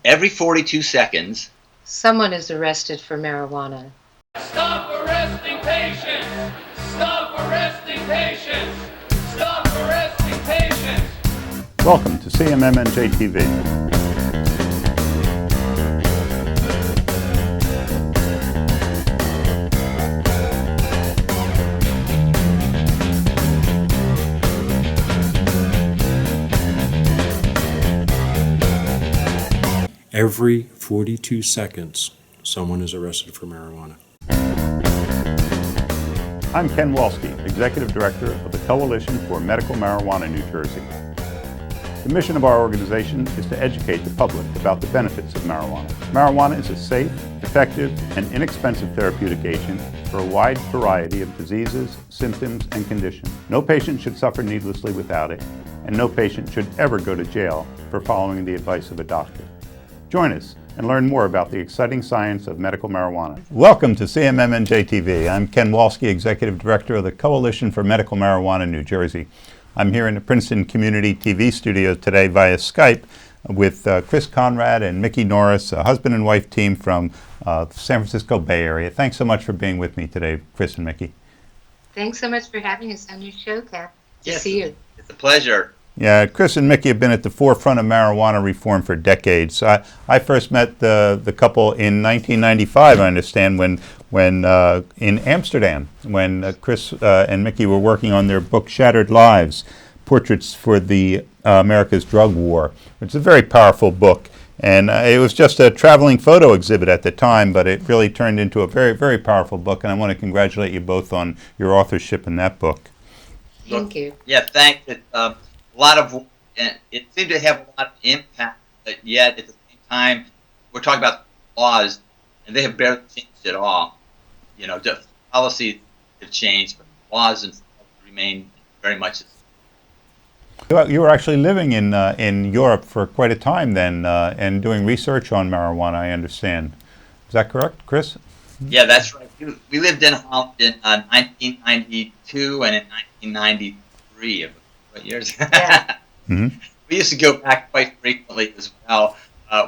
every 42 seconds, someone is arrested for marijuana. Stop arresting patients! Stop arresting patients! Stop arresting patients! Welcome to CMMNJ TV. Every 42 seconds, someone is arrested for marijuana. I'm Ken Walski, Executive Director of the Coalition for Medical Marijuana, New Jersey. The mission of our organization is to educate the public about the benefits of marijuana. Marijuana is a safe, effective, and inexpensive therapeutic agent for a wide variety of diseases, symptoms, and conditions. No patient should suffer needlessly without it, and no patient should ever go to jail for following the advice of a doctor. Join us and learn more about the exciting science of medical marijuana. Welcome to CMMNJ TV. I'm Ken Walski, Executive Director of the Coalition for Medical Marijuana, New Jersey. I'm here in the Princeton Community TV studio today via Skype with Chris Conrad and Mikki Norris, a husband and wife team from the San Francisco Bay Area. Thanks so much for being with me today, Chris and Mikki. Thanks so much for having us on your show, Kat. yes, To see you. it's a pleasure. Yeah, Chris and Mikki have been at the forefront of marijuana reform for decades. I first met the couple in 1995, I understand, when in Amsterdam, when Chris and Mikki were working on their book Shattered Lives, Portraits for the America's Drug War. It's a very powerful book, and it was just a traveling photo exhibit at the time, but it really turned into a very, very powerful book, and I want to congratulate you both on your authorship in that book. Thank you. Yeah, thanks. A lot of it seemed to have a lot of impact, but yet at the same time, we're talking about laws, and they have barely changed at all. You know, the policies have changed, but laws themselves remain very much the same. You were actually living in Europe for quite a time then, and doing research on marijuana, I understand. Is that correct, Chris? Yeah, that's right. We lived in Holland in 1992 and in 1993. What years? Yeah. Mm-hmm. We used to go back quite frequently as well.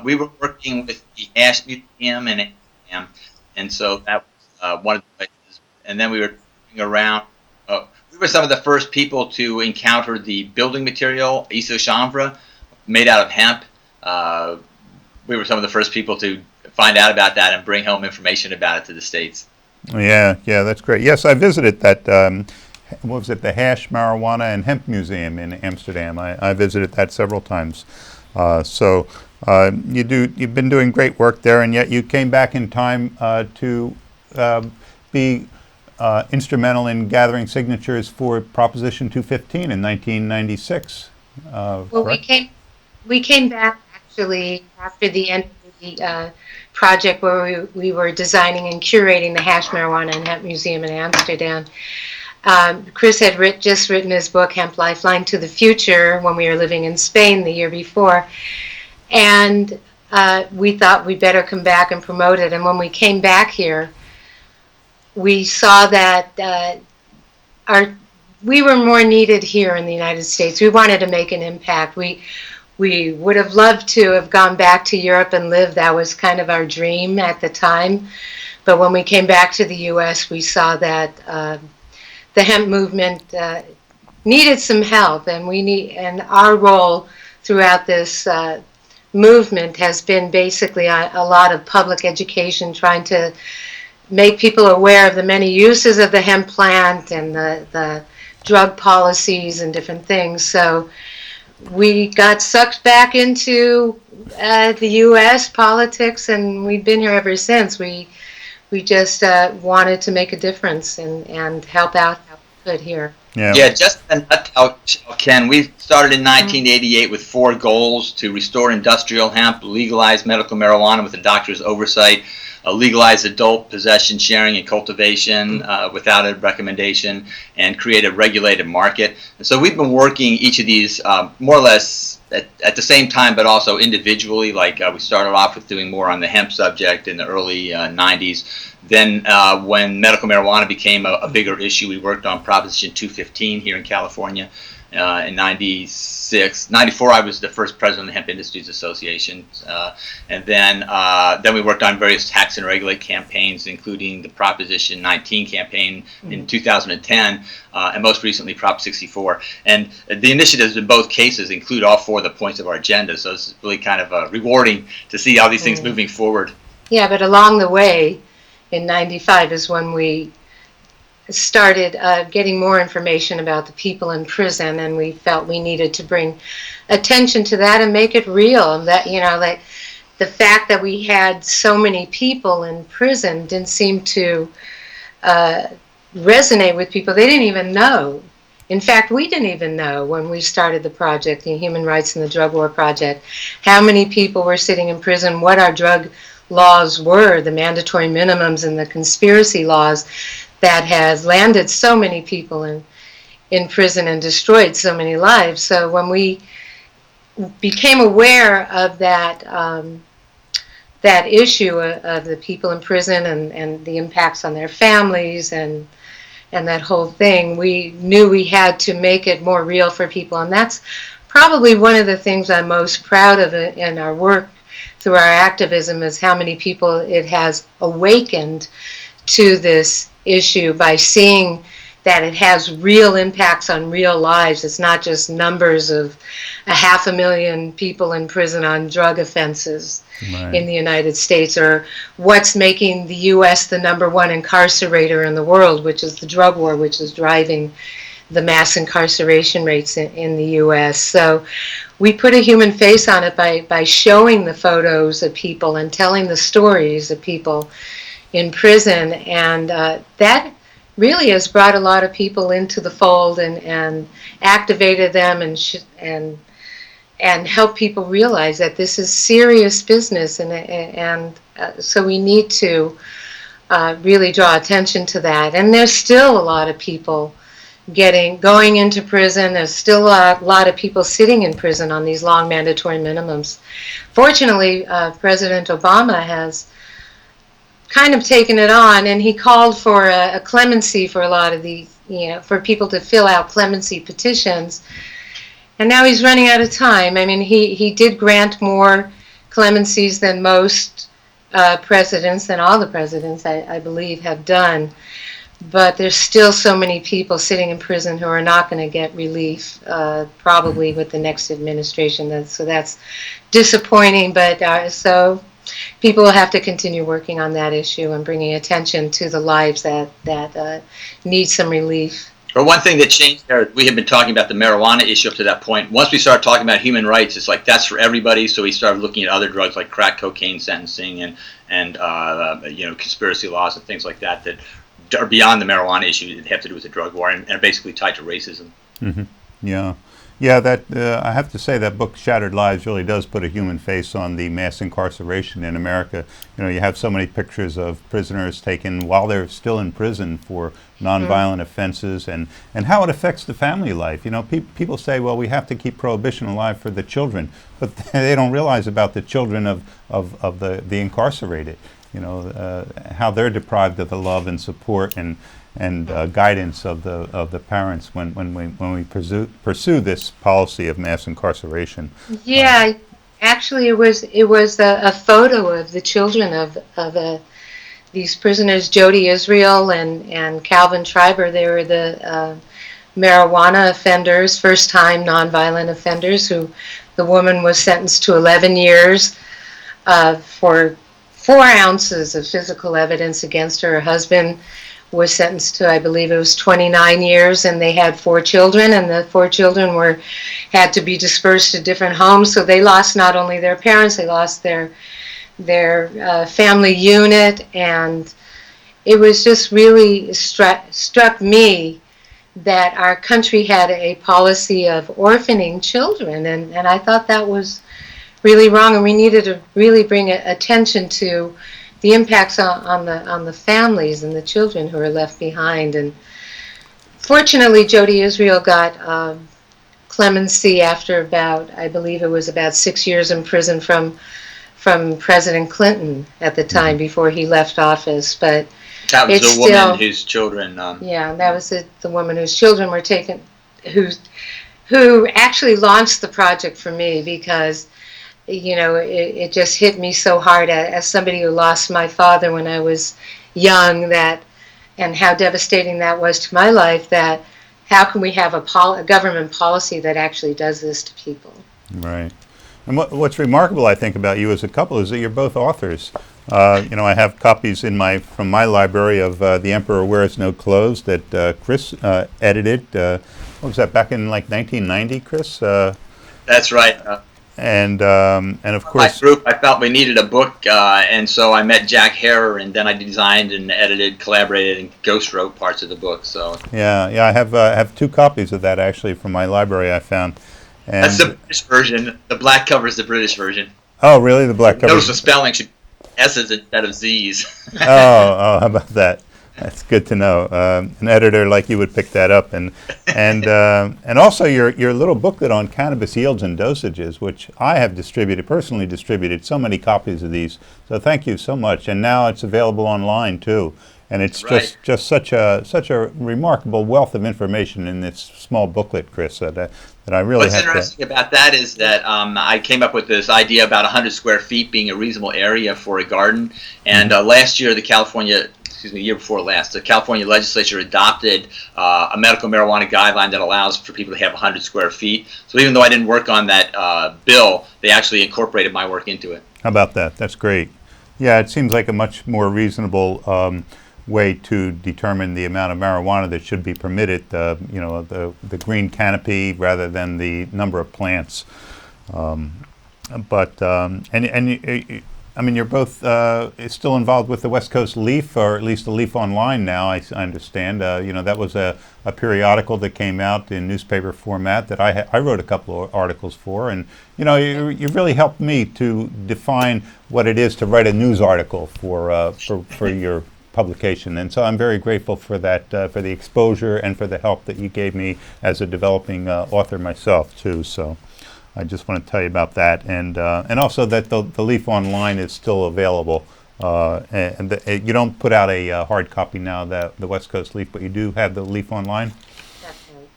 We were working with the Hash Museum in Amsterdam, and so that was one of the places. And then we were going around. We were some of the first people to encounter the building material, isochanvre, made out of hemp. We were some of the first people to find out about that and bring home information about it to the States. Yeah, that's great. Yes, I visited that. What was it? The Hash Marijuana and Hemp Museum in Amsterdam. I visited that several times. You've been doing great work there, and yet you came back in time to be instrumental in gathering signatures for Proposition 215 in 1996. Well, correct? we came back actually after the end of the project where we were designing and curating the Hash Marijuana and Hemp Museum in Amsterdam. Chris had just written his book, Hemp Lifeline to the Future, when we were living in Spain the year before. And we thought we'd better come back and promote it. And when we came back here, we saw that we were more needed here in the United States. We wanted to make an impact. We would have loved to have gone back to Europe and lived. That was kind of our dream at the time. But when we came back to the U.S., we saw that the hemp movement needed some help, and our role throughout this movement has been basically a lot of public education, trying to make people aware of the many uses of the hemp plant and the drug policies and different things. So we got sucked back into the U.S. politics, and we've been here ever since. We just wanted to make a difference and help out how we could here. Yeah, just a nutshell, Ken. We started in 1988 with 4 goals: to restore industrial hemp, legalize medical marijuana with a doctor's oversight, legalize adult possession, sharing, and cultivation without a recommendation, and create a regulated market. And so we've been working each of these more or less at the same time, but also individually. Like we started off with doing more on the hemp subject in the early 90s. Then when medical marijuana became a bigger issue, we worked on Proposition 215 here in California. in 96. 94, I was the first president of the Hemp Industries Association. And then we worked on various tax and regulate campaigns, including the Proposition 19 campaign in 2010, and most recently Prop 64. And the initiatives in both cases include all four of the points of our agenda, so it's really kind of rewarding to see all these things moving forward. Yeah, but along the way, in 95 is when we started getting more information about the people in prison, and we felt we needed to bring attention to that and make it real. That, you know, like the fact that we had so many people in prison didn't seem to resonate with people. They didn't even know. In fact, we didn't even know when we started the project, the Human Rights and the Drug War Project, how many people were sitting in prison, what our drug laws were, the mandatory minimums and the conspiracy laws that has landed so many people in prison and destroyed so many lives. So when we became aware of that that issue of the people in prison and the impacts on their families and that whole thing, we knew we had to make it more real for people. And that's probably one of the things I'm most proud of in our work through our activism, is how many people it has awakened to this issue by seeing that it has real impacts on real lives. It's not just numbers of 500,000 people in prison on drug offenses in the United States, or what's making the U.S. the #1 incarcerator in the world, which is the drug war, which is driving the mass incarceration rates in the U.S. So we put a human face on it by showing the photos of people and telling the stories of people in prison, and that really has brought a lot of people into the fold and activated them and helped people realize that this is serious business, and so we need to really draw attention to that. And there's still a lot of people going into prison. There's still a lot of people sitting in prison on these long mandatory minimums. Fortunately, President Obama has kind of taken it on, and he called for a clemency for a lot of these, you know, for people to fill out clemency petitions. And now he's running out of time. I mean, he did grant more clemencies than most presidents, than all the presidents, I believe, have done. But there's still so many people sitting in prison who are not going to get relief, probably with the next administration. So that's disappointing. But so people will have to continue working on that issue and bringing attention to the lives that need some relief. Or one thing that changed there, we had been talking about the marijuana issue up to that point. Once we started talking about human rights, it's like that's for everybody. So we started looking at other drugs like crack cocaine sentencing and you know, conspiracy laws and things like that are beyond the marijuana issue that have to do with the drug war and are basically tied to racism. Mm-hmm. Yeah, that I have to say that book Shattered Lives really does put a human face on the mass incarceration in America. You know, you have so many pictures of prisoners taken while they're still in prison for nonviolent offenses, and how it affects the family life. You know, people say, well, we have to keep prohibition alive for the children, but they don't realize about the children of the incarcerated. You know, how they're deprived of the love and support and guidance of the parents when we pursue this policy of mass incarceration. Yeah, actually, it was a photo of the children of these prisoners, Jody Israel and Calvin Schreiber. They were the marijuana offenders, first-time nonviolent offenders. Who the woman was sentenced to 11 years for 4 ounces of physical evidence against her. Her husband was sentenced to, I believe it was 29 years, and they had 4 children, and the 4 children had to be dispersed to different homes. So they lost not only their parents, they lost their family unit, and it was just really struck me that our country had a policy of orphaning children, and I thought that was really wrong, and we needed to really bring attention to the impacts on the families and the children who are left behind. And fortunately, Jody Israel got clemency after about, I believe it was about 6 years in prison from President Clinton at the time, before he left office. But that was the woman whose children. Yeah, that was the woman whose children were taken, who actually launched the project for me because, it just hit me so hard as somebody who lost my father when I was young, and how devastating that was to my life, that how can we have a government policy that actually does this to people? Right. And what's remarkable, I think, about you as a couple is that you're both authors. I have copies from my library of The Emperor Wears No Clothes that Chris edited. What was that, back in like 1990, Chris? That's right. And of course, my group, I felt we needed a book, and so I met Jack Harrer, and then I designed and edited, collaborated, and ghost wrote parts of the book. So yeah, I have 2 copies of that actually from my library I found. And that's the British version. The black cover is the British version. Oh, really? The black cover? Notice the spelling should be S's instead of Z's. How about that? That's good to know. An editor like you would pick that up, and also your little booklet on cannabis yields and dosages, which I have personally distributed so many copies of these. So thank you so much. And now it's available online too, and it's right. just such a remarkable wealth of information in this small booklet, Chris. That I really What's interesting about that is that I came up with this idea about 100 square feet being a reasonable area for a garden, and last year year before last, the California legislature adopted a medical marijuana guideline that allows for people to have 100 square feet. So even though I didn't work on that bill, they actually incorporated my work into it. How about that? That's great. Yeah, it seems like a much more reasonable way to determine the amount of marijuana that should be permitted. The green canopy rather than the number of plants. I mean, you're both still involved with the West Coast Leaf, or at least the Leaf Online now, I understand. That was a periodical that came out in newspaper format that I wrote a couple of articles for. And, you really helped me to define what it is to write a news article for your publication. And so I'm very grateful for that, for the exposure and for the help that you gave me as a developing author myself, too. So I just want to tell you about that, and also that the Leaf Online is still available. You don't put out a hard copy now, the West Coast Leaf, but you do have the Leaf Online. Definitely.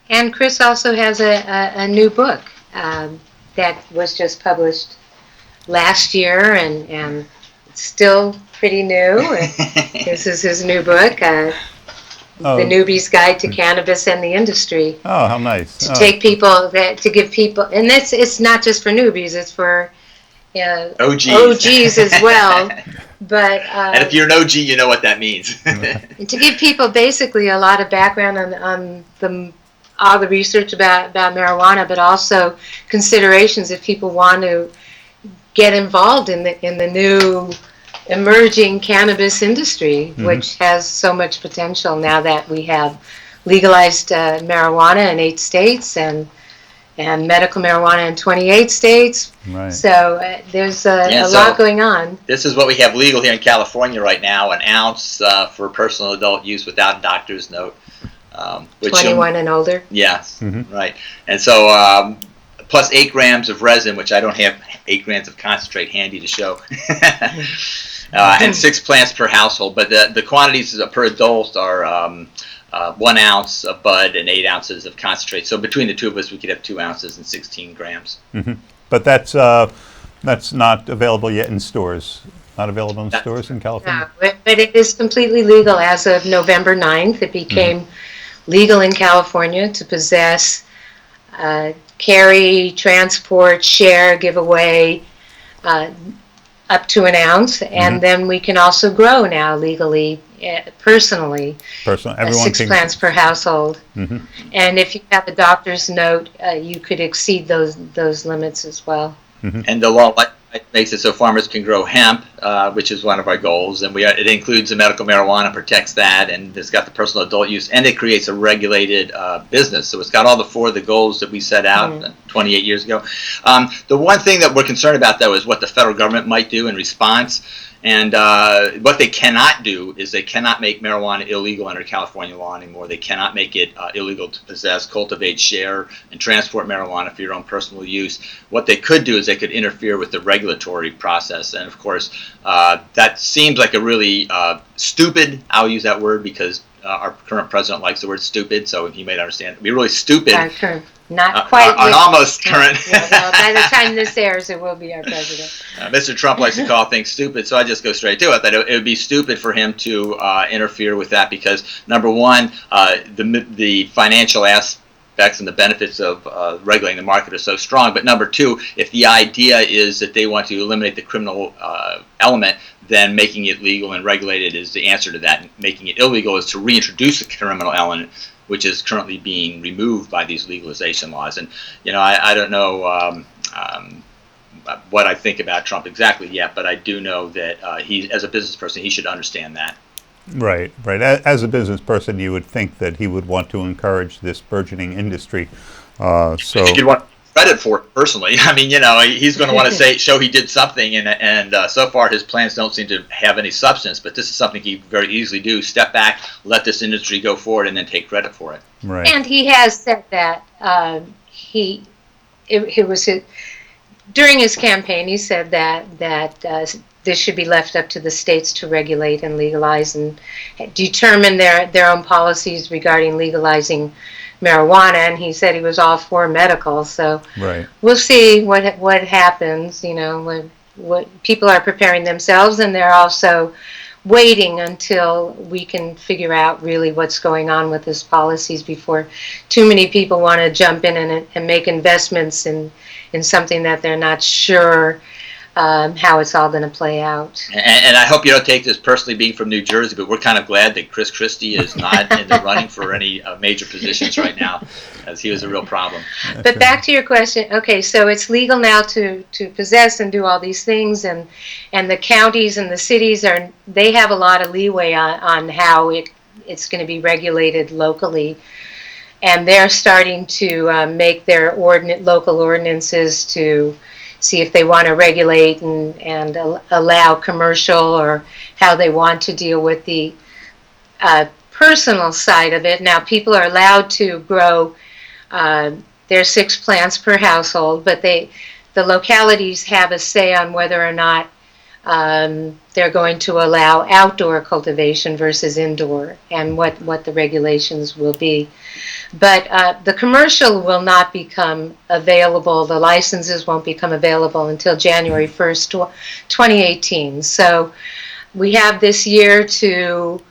And Chris also has a new book that was just published last year, and it's still pretty new. This is his new book. The Newbie's Guide to Cannabis and the Industry. Oh, how nice! Take people to give people, and it's not just for newbies; it's for OGs as well. But and if you're an OG, you know what that means. To give people basically a lot of background on all the research about marijuana, but also considerations if people want to get involved in the new emerging cannabis industry, which has so much potential now that we have legalized marijuana in 8 states and medical marijuana in 28 states. Right. So there's a lot going on. This is what we have legal here in California right now: an ounce for personal adult use without a doctor's note. 21 and older. Yes, right. And so plus 8 grams of resin, which I don't have 8 grams of concentrate handy to show. And 6 plants per household, but the quantities per adult are 1 ounce of bud and 8 ounces of concentrate. So between the two of us, we could have 2 ounces and 16 grams. But that's not available yet in stores. Not available in stores in California. No, but it is completely legal as of November 9th. It became legal in California to possess, carry, transport, share, give away up to 1 ounce, and then we can also grow now legally, personally. Everyone 6 plants per household, and if you have a doctor's note, you could exceed those limits as well. And the law makes it so farmers can grow hemp, which is one of our goals, and it includes the medical marijuana, protects that, and it's got the personal adult use, and it creates a regulated business. So it's got all 4 of the goals that we set out 28 years ago. The one thing that we're concerned about, though, is what the federal government might do in response. And what they cannot do is they cannot make marijuana illegal under California law anymore. They cannot make it illegal to possess, cultivate, share, and transport marijuana for your own personal use. What they could do is they could interfere with the regulatory process. And of course, that seems like a really stupid, I'll use that word because our current president likes the word stupid, so he may understand. It'd be really stupid. Our current, not quite. Our almost current. Yeah, well, by the time this airs, it will be our president. Mr. Trump likes to call things stupid, so I just go straight to it. That it would be stupid for him to interfere with that because, number one, the financial aspects and the benefits of regulating the market are so strong. But number two, if the idea is that they want to eliminate the criminal element, then making it legal and regulated is the answer to that. And making it illegal is to reintroduce the criminal element, which is currently being removed by these legalization laws. And, I don't know what I think about Trump exactly yet, but I do know that he, as a business person, he should understand that. Right. As a business person, you would think that he would want to encourage this burgeoning industry. I think he'd want credit for it personally. I mean, he's going to want to show he did something, and so far his plans don't seem to have any substance. But this is something he very easily do: step back, let this industry go forward, and then take credit for it. Right. And he has said that during his campaign. He said that this should be left up to the states to regulate and legalize and determine their own policies regarding legalizing marijuana, and he said he was all for medical. So right. We'll see what happens. What people are preparing themselves, and they're also waiting until we can figure out really what's going on with his policies before too many people want to jump in and make investments in something that they're not sure how it's all going to play out. And I hope you don't take this personally, being from New Jersey, but we're kind of glad that Chris Christie is not in the running for any major positions right now, as he was a real problem. But back to your question. Okay, so it's legal now to possess and do all these things, and the counties and the cities they have a lot of leeway on how it's going to be regulated locally, and they're starting to make their local ordinances to see if they want to regulate and allow commercial, or how they want to deal with the personal side of it. Now, people are allowed to grow their 6 plants per household, but the localities have a say on whether or not they're going to allow outdoor cultivation versus indoor, and what the regulations will be. But the commercial will not become available, the licenses won't become available until January 1st, 2018. So we have this year to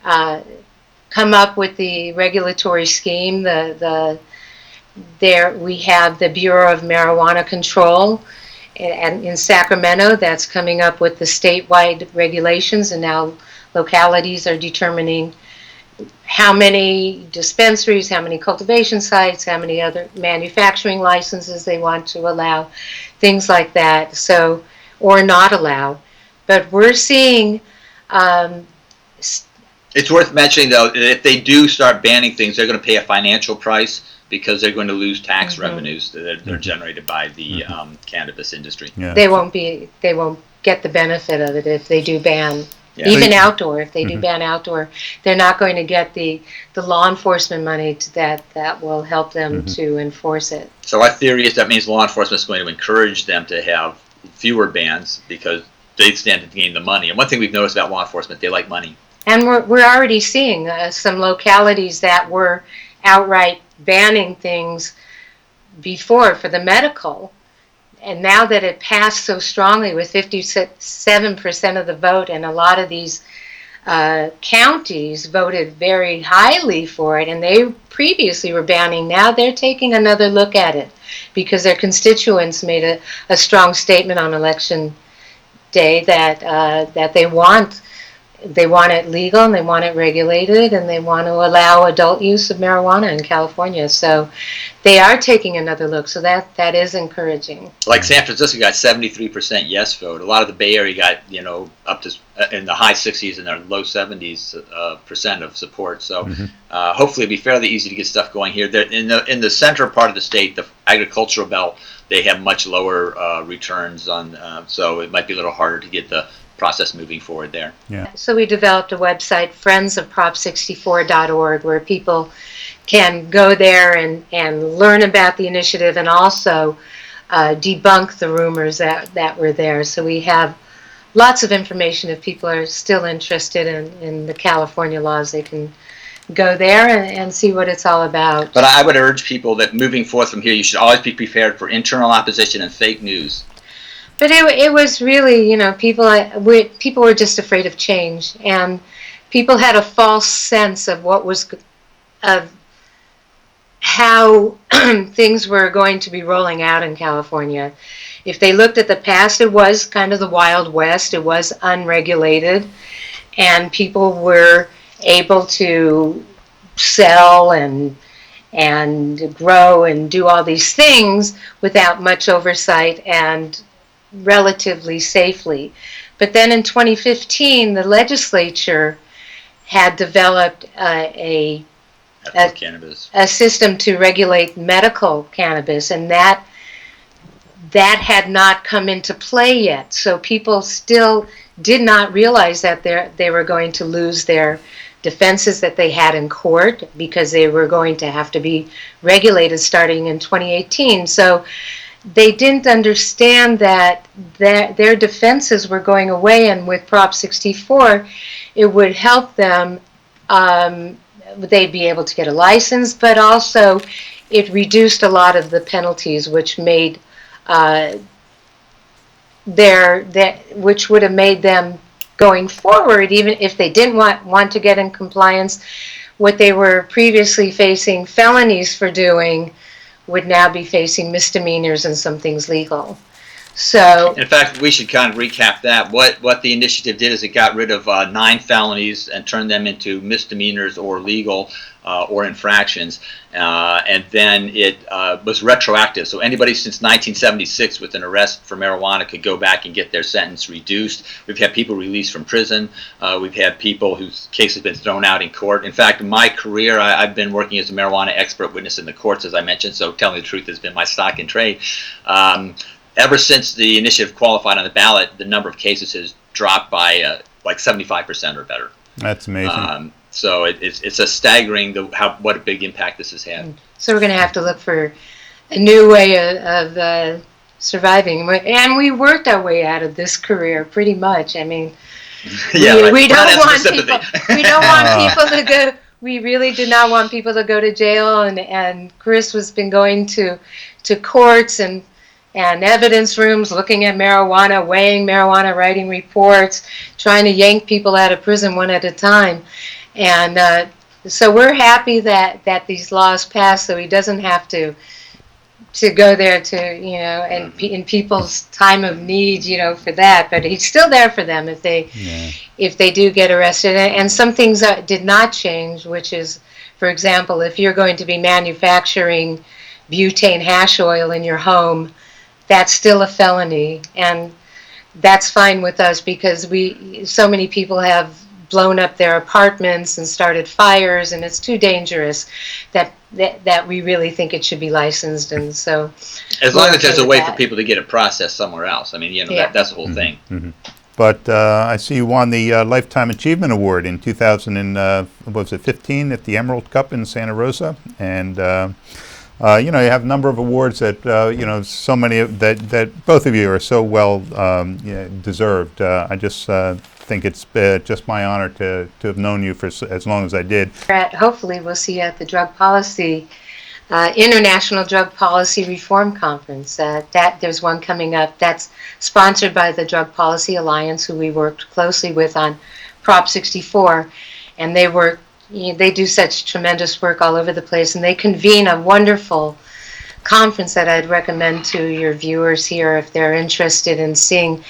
come up with the regulatory scheme. We have the Bureau of Marijuana Control, and in Sacramento, that's coming up with the statewide regulations, and now localities are determining how many dispensaries, how many cultivation sites, how many other manufacturing licenses they want to allow, things like that, so, or not allow. But we're seeing it's worth mentioning, though, that if they do start banning things, they're going to pay a financial price, because they're going to lose tax revenues that are generated by the cannabis industry. Yeah. They won't get the benefit of it if they do ban even outdoor. If they do ban outdoor, they're not going to get the law enforcement money that will help them to enforce it. So our theory is that means law enforcement is going to encourage them to have fewer bans, because they stand to gain the money. And one thing we've noticed about law enforcement, they like money. And we're already seeing some localities that were outright banning things before for the medical, and now that it passed so strongly with 57% of the vote, and a lot of these counties voted very highly for it, and they previously were banning, now they're taking another look at it because their constituents made a strong statement on election day that they want it legal, and they want it regulated, and they want to allow adult use of marijuana in California. So they are taking another look. So that is encouraging. Like San Francisco got 73% yes vote. A lot of the Bay Area got up to in the high 60s and the low 70s percent of support. So hopefully it'll be fairly easy to get stuff going here. In the central part of the state, the agricultural belt, they have much lower returns on. So it might be a little harder to get the process moving forward there. Yeah. So we developed a website, friendsofprop64.org, where people can go there and learn about the initiative, and also debunk the rumors that were there. So we have lots of information. If people are still interested in the California laws, they can go there and see what it's all about. But I would urge people that moving forth from here, you should always be prepared for internal opposition and fake news. But it was really, people were just afraid of change, and people had a false sense of of how things were going to be rolling out in California. If they looked at the past, it was kind of the Wild West. It was unregulated, and people were able to sell and grow and do all these things without much oversight and relatively safely. But then in 2015, the legislature had developed a Cannabis. system to regulate medical cannabis, and that had not come into play yet. So people still did not realize that they were going to lose their defenses that they had in court, because they were going to have to be regulated starting in 2018. So they didn't understand that their defenses were going away, and with Prop 64, it would help them. They'd be able to get a license, but also it reduced a lot of the penalties, which made which would have made them, going forward, even if they didn't want to get in compliance, what they were previously facing felonies for doing would now be facing misdemeanors and some things legal. So, in fact, we should kind of recap that. What the initiative did is it got rid of 9 felonies and turned them into misdemeanors or legal or infractions, and then it was retroactive. So anybody since 1976 with an arrest for marijuana could go back and get their sentence reduced. We've had people released from prison. We've had people whose case has been thrown out in court. In fact, in my career, I've been working as a marijuana expert witness in the courts, as I mentioned, so telling the truth has been my stock in trade. Ever since the initiative qualified on the ballot, the number of cases has dropped by like 75% or better. That's amazing. So it's a staggering what a big impact this has had. So we're going to have to look for a new way of surviving, and we worked our way out of this career pretty much. I mean, Yeah, we don't want sympathy. people. We don't want people to go. We really did not want people to go to jail, and Chris has been going to courts and evidence rooms, looking at marijuana, weighing marijuana, writing reports, trying to yank people out of prison one at a time. And so we're happy that these laws passed, so he doesn't have to go there to, and in people's time of need, for that. But he's still there for them if they do get arrested. And some things that did not change, which is, for example, if you're going to be manufacturing butane hash oil in your home, that's still a felony, and that's fine with us, because so many people have blown up their apartments and started fires, and it's too dangerous that we really think it should be licensed. And so, as long as there's a way for people to get it processed somewhere else, I mean, that's the whole thing. Mm-hmm. But I see you won the Lifetime Achievement Award in 2015 at the Emerald Cup in Santa Rosa, and you have a number of awards that so many that both of you are so well deserved. I just think it's just my honor to have known you for as long as I did. Hopefully, we'll see you at the International Drug Policy Reform Conference. There's one coming up that's sponsored by the Drug Policy Alliance, who we worked closely with on Prop 64, and they do such tremendous work all over the place, and they convene a wonderful conference that I'd recommend to your viewers here if they're interested in seeing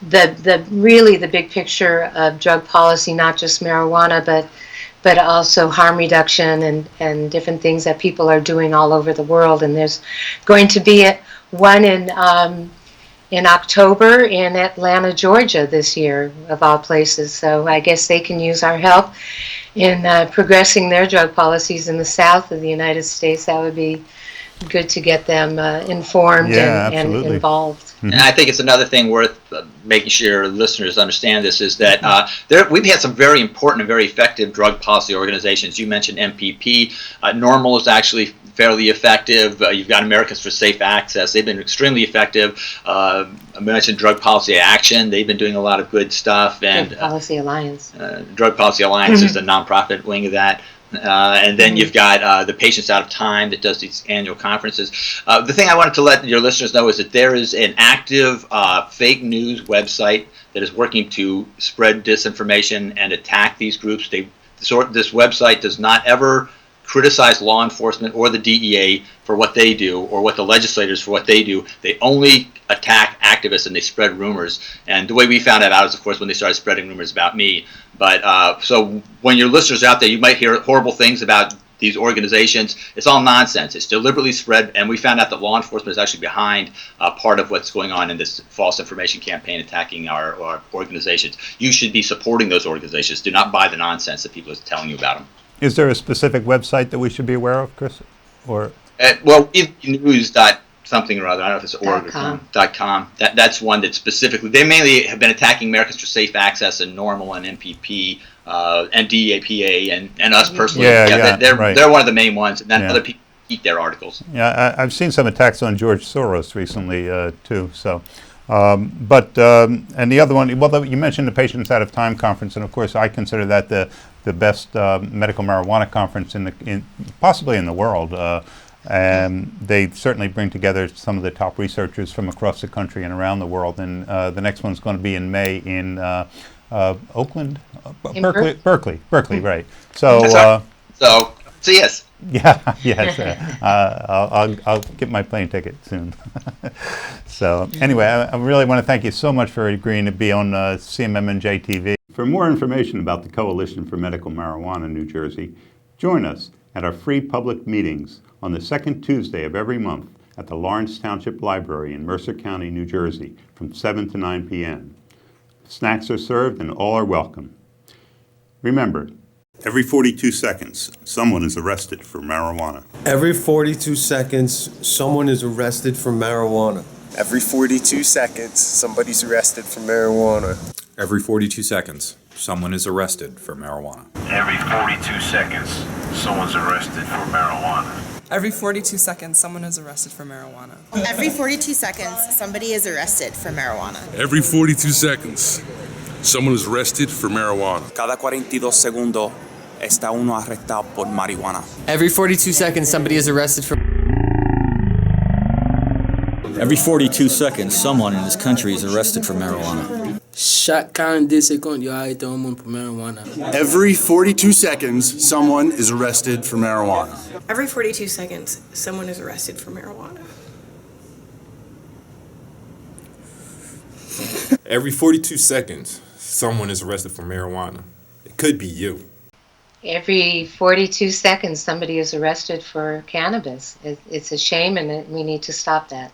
the big picture of drug policy, not just marijuana, but also harm reduction and different things that people are doing all over the world. And there's going to be one in October in Atlanta, Georgia this year, of all places. So I guess they can use our help in progressing their drug policies in the south of the United States. That would be good to get them informed and involved. Mm-hmm. And I think it's another thing worth making sure listeners understand this, is that we've had some very important and very effective drug policy organizations. You mentioned MPP. NORML is actually fairly effective. You've got Americans for Safe Access. They've been extremely effective. I mentioned Drug Policy Action. They've been doing a lot of good stuff. And Drug Policy Alliance. Drug Policy Alliance is the nonprofit wing of that. And then you've got the Patients Out of Time that does these annual conferences. The thing I wanted to let your listeners know is that there is an active fake news website that is working to spread disinformation and attack these groups. This website does not ever criticize law enforcement or the DEA for what they do, or what the legislators for what they do. They only attack activists and they spread rumors. And the way we found that out is, of course, when they started spreading rumors about me. But so when your listeners are out there, you might hear horrible things about these organizations. It's all nonsense. It's deliberately spread, and we found out that law enforcement is actually behind part of what's going on in this false information campaign attacking our organizations. You should be supporting those organizations. Do not buy the nonsense that people are telling you about them. Is there a specific website that we should be aware of, Chris? Or Well, news dot something or other. I don't know if it's org .com. or .com. That's one that specifically, they mainly have been attacking Americans for Safe Access and Normal and MPP and DAPA and us personally. They're one of the main ones, and then other people keep their articles. Yeah, I've seen some attacks on George Soros recently too. So, and the other one, well, you mentioned the Patients Out of Time conference, and of course, I consider that the best medical marijuana conference possibly in the world. And they certainly bring together some of the top researchers from across the country and around the world. And the next one's going to be in May in Oakland, Berkeley, right? So, so see us. Yeah, yes. I'll get my plane ticket soon. So anyway, I really want to thank you so much for agreeing to be on CMMNJ TV. For more information about the Coalition for Medical Marijuana New Jersey, join us at our free public meetings on the second Tuesday of every month at the Lawrence Township Library in Mercer County, New Jersey, from 7 to 9 p.m. Snacks are served and all are welcome. Remember, every 42 seconds, someone is arrested for marijuana. Every 42 seconds, someone is arrested for marijuana. Every 42 seconds, somebody's arrested for marijuana. Every 42 seconds, someone is arrested for marijuana. Every 42 seconds, someone's arrested for marijuana. Every 42 seconds, someone is arrested for marijuana. Every 42 seconds, somebody is arrested for marijuana. Every 42 seconds, someone is arrested for marijuana. Cada 42 segundos está uno arrestado por marihuana. Every 42 seconds, somebody is arrested for... Every 42 seconds, someone in this country is arrested for marijuana. Every 42 seconds, someone is arrested for marijuana. Every 42 seconds, someone is arrested for marijuana. Every 42 seconds, someone is arrested for marijuana. It could be you. Every 42 seconds, somebody is arrested for cannabis. It's a shame, and we need to stop that.